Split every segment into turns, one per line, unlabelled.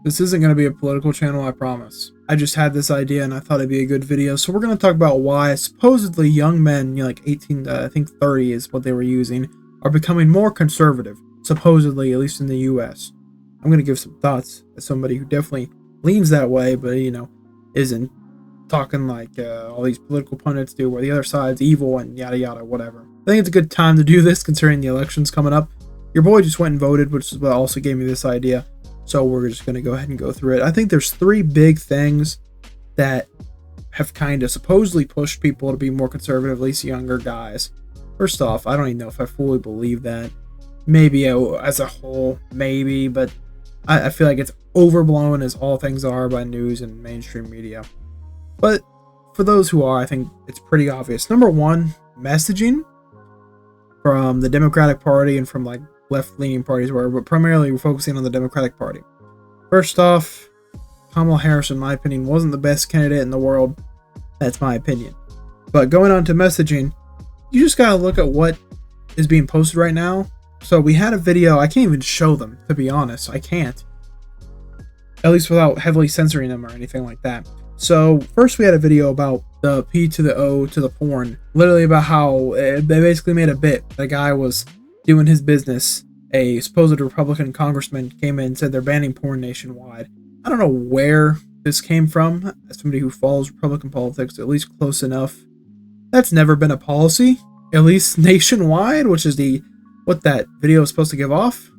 This isn't going to be a political channel, I promise. I just had this idea and I thought it'd be a good video. So we're going to talk about why supposedly young men, like 18 to I think 30 is what they were using, are becoming more conservative. Supposedly, at least in the US. I'm going to give some thoughts as somebody who definitely leans that way, but, isn't talking like all these political pundits do, where the other side's evil and yada yada, whatever. I think it's a good time to do this considering the election's coming up. Your boy just went and voted, which is what also gave me this idea. So we're just going to go ahead and go through it. I think there's three big things that have kind of supposedly pushed people to be more conservative, at least younger guys. First off, I don't even know if I fully believe that. Maybe as a whole, maybe, but I feel like it's overblown as all things are by news and mainstream media. But for those who are, I think it's pretty obvious. Number one, messaging from the Democratic Party and from like left-leaning parties, but primarily we're focusing on the Democratic Party. First off, Kamala Harris, in my opinion, wasn't the best candidate in the world. That's my opinion. But going on to messaging, you just gotta look at what is being posted right now. So we had a video, I can't even show them, to be honest. I can't. At least without heavily censoring them or anything like that. So first we had a video about the P to the O to the porn. Literally about how they basically made a bit. The guy was doing his business. A supposed Republican congressman came in and said they're banning porn nationwide. I don't know where this came from. As somebody who follows Republican politics, at least close enough. That's never been a policy. At least nationwide, which is what that video is supposed to give off.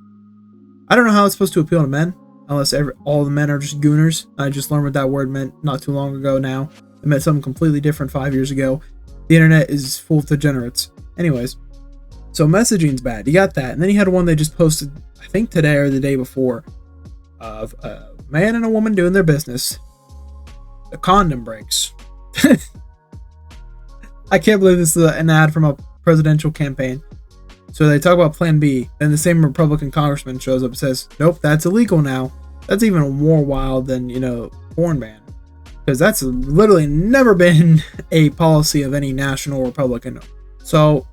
I don't know how it's supposed to appeal to men. Unless all the men are just gooners. I just learned what that word meant not too long ago now. It meant something completely different 5 years ago. The internet is full of degenerates. Anyways, so messaging's bad. You got that. And then you had one they just posted, I think today or the day before, of a man and a woman doing their business. The condom breaks. I can't believe this is an ad from a presidential campaign. So they talk about Plan B, and the same Republican congressman shows up and says, nope, that's illegal now. That's even more wild than, porn ban. Because that's literally never been a policy of any national Republican. So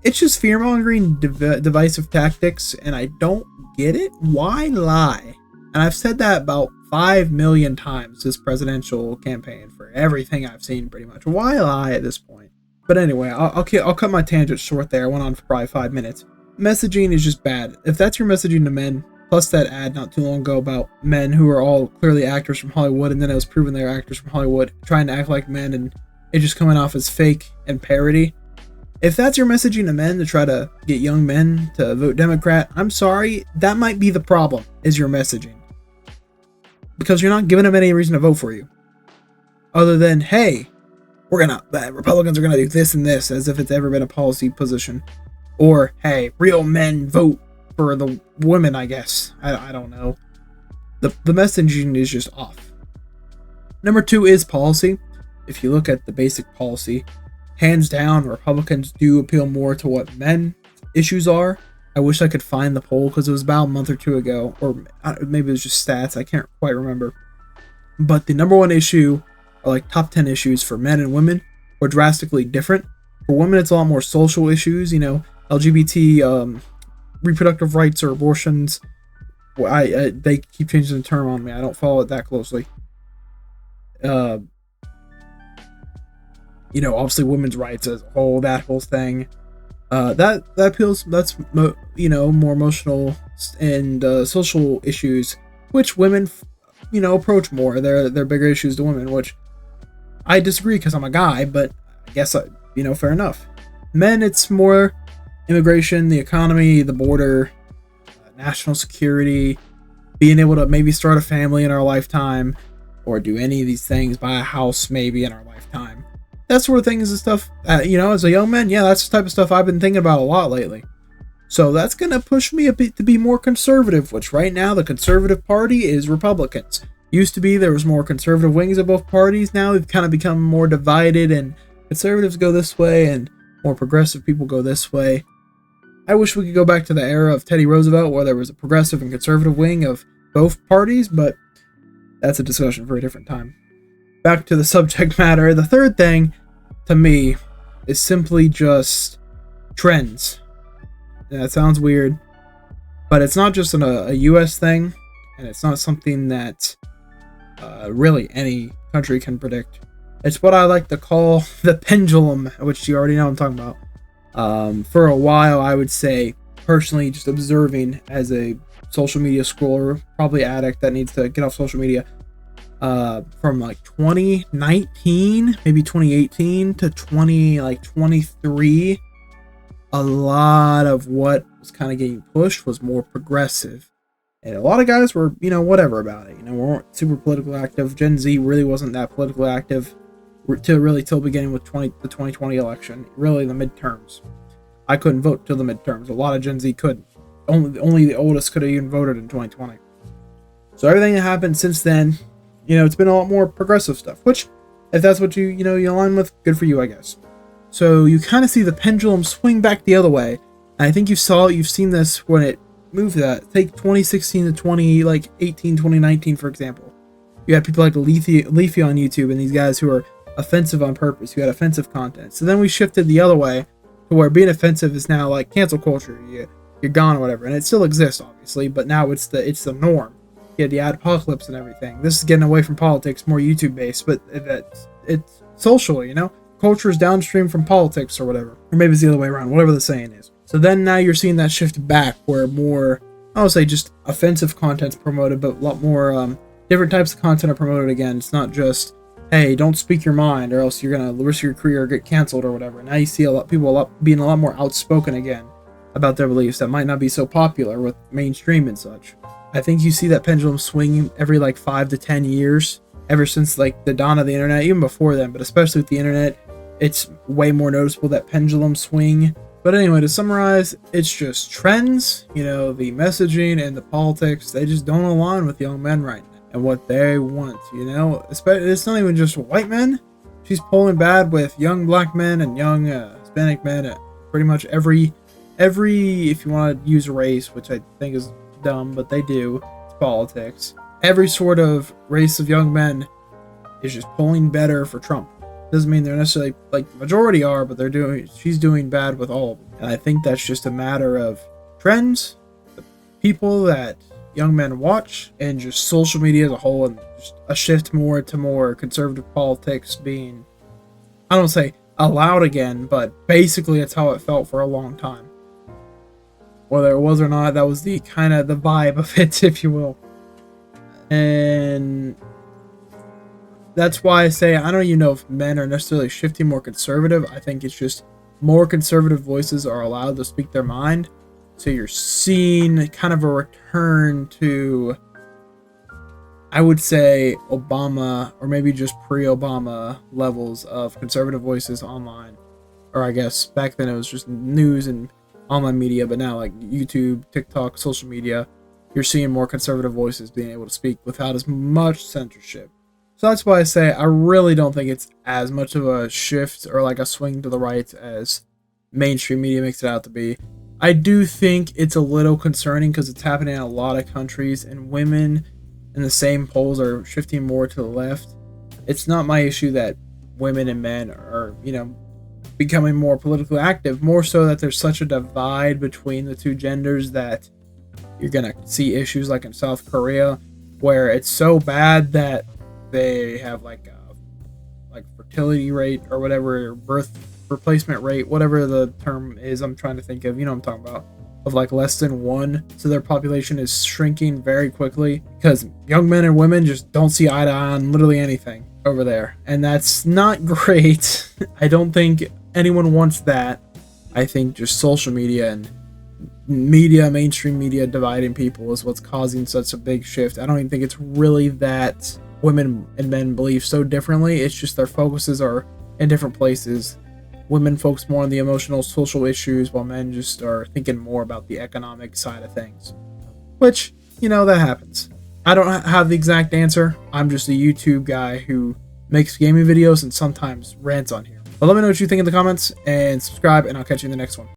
it's just fear-mongering, divisive tactics, and I don't get it. Why lie? And I've said that about 5 million times this presidential campaign for everything I've seen pretty much. Why lie at this point? But anyway, I'll cut my tangent short there. I went on for probably 5 minutes. Messaging is just bad. If that's your messaging to men, plus that ad not too long ago about men who are all clearly actors from Hollywood, and then it was proven they're actors from Hollywood trying to act like men, and it just coming off as fake and parody. If that's your messaging to men to try to get young men to vote Democrat, I'm sorry, that might be the problem, is your messaging. Because you're not giving them any reason to vote for you. Other than, hey, Republicans are gonna do this and this, as if it's ever been a policy position. Or, hey, real men vote for the women, I guess. I don't know. The messaging is just off. Number two is policy. If you look at the basic policy, hands down, Republicans do appeal more to what men issues are. I wish I could find the poll because it was about a month or two ago, or maybe it was just stats. I can't quite remember. But the number one issue, or like top 10 issues for men and women, were drastically different. For women, it's a lot more social issues, LGBT, reproductive rights or abortions. Well, they keep changing the term on me. I don't follow it that closely. Obviously women's rights as a whole, that whole thing. That appeals. That's more emotional and social issues, which women, approach more. They're bigger issues to women, which I disagree because I'm a guy, but I guess fair enough. Men, it's more immigration, the economy, the border, national security, being able to maybe start a family in our lifetime, or do any of these things, buy a house maybe in our lifetime. That sort of things and stuff. As a young man, that's the type of stuff I've been thinking about a lot lately. So that's going to push me a bit to be more conservative, which right now the conservative party is Republicans. Used to be there was more conservative wings of both parties. Now they've kind of become more divided, and conservatives go this way and more progressive people go this way. I wish we could go back to the era of Teddy Roosevelt where there was a progressive and conservative wing of both parties, but that's a discussion for a different time. Back to the subject matter. The third thing, to me, is simply just trends. Yeah, that sounds weird, but it's not just a US thing. and it's not something that really any country can predict. It's what I like to call the pendulum, which you already know what I'm talking about. For a while, I would say, personally, just observing as a social media scroller, probably addict that needs to get off social media, from like 2019, maybe 2018 to 23, a lot of what was kind of getting pushed was more progressive. And a lot of guys were, whatever about it. Weren't super politically active. Gen Z really wasn't that politically active till beginning with the 2020 election, really the midterms. I couldn't vote till the midterms. A lot of Gen Z couldn't. Only the oldest could have even voted in 2020. So everything that happened since then, it's been a lot more progressive stuff, which, if that's what you align with, good for you, I guess. So you kind of see the pendulum swing back the other way. And I think you've seen this when it moved that. Take 2016 to 2018, 2019, for example. You had people like Leafy on YouTube and these guys who are offensive on purpose, who had offensive content. So then we shifted the other way to where being offensive is now like cancel culture. You're gone or whatever. And it still exists, obviously, but now it's the norm. You had the apocalypse and everything. This is getting away from politics, more YouTube based, but it's social, Culture is downstream from politics or whatever. Or maybe it's the other way around, whatever the saying is. So then now you're seeing that shift back where more, I would say just offensive content's promoted, but a lot more different types of content are promoted again. It's not just, hey, don't speak your mind or else you're going to risk your career or get canceled or whatever. Now you see people being a lot more outspoken again about their beliefs that might not be so popular with mainstream and such. I think you see that pendulum swinging every 5 to 10 years, ever since the dawn of the internet, even before then, but especially with the internet, it's way more noticeable, that pendulum swing. But anyway, to summarize, it's just trends, the messaging and the politics, they just don't align with young men right now and what they want, Especially, it's not even just white men. She's pulling bad with young black men and young Hispanic men, pretty much every, if you want to use race, which I think is dumb, but they do, it's politics. Every sort of race of young men is just pulling better for Trump. Doesn't mean they're necessarily the majority are, but she's doing bad with all of them. And I think that's just a matter of trends, the people that young men watch, and just social media as a whole, and just a shift more to more conservative politics being, I don't say allowed again, but basically that's how it felt for a long time. Whether it was or not, that was the kind of the vibe of it, if you will. And that's why I say I don't even know if men are necessarily shifting more conservative. I think it's just more conservative voices are allowed to speak their mind. So you're seeing kind of a return to, I would say, Obama, or maybe just pre-Obama levels of conservative voices online. Or I guess back then it was just news and online media, but now YouTube, TikTok, social media, you're seeing more conservative voices being able to speak without as much censorship. So that's why I say I really don't think it's as much of a shift or a swing to the right as mainstream media makes it out to be. I do think it's a little concerning because it's happening in a lot of countries, and women in the same polls are shifting more to the left. It's not my issue that women and men are, becoming more politically active, more so that there's such a divide between the two genders that you're gonna see issues like in South Korea where it's so bad that they have a fertility rate or whatever, birth replacement rate, whatever the term is I'm trying to think of, what I'm talking about, of less than 1. So their population is shrinking very quickly because young men and women just don't see eye to eye on literally anything over there, and that's not great. I don't think anyone wants that. I think just social media and mainstream media dividing people is what's causing such a big shift. I don't even think it's really that women and men believe so differently. It's just their focuses are in different places. Women focus more on the emotional, social issues, while men just are thinking more about the economic side of things. Which, that happens. I don't have the exact answer. I'm just a YouTube guy who makes gaming videos and sometimes rants on here. But let me know what you think in the comments, and subscribe, and I'll catch you in the next one.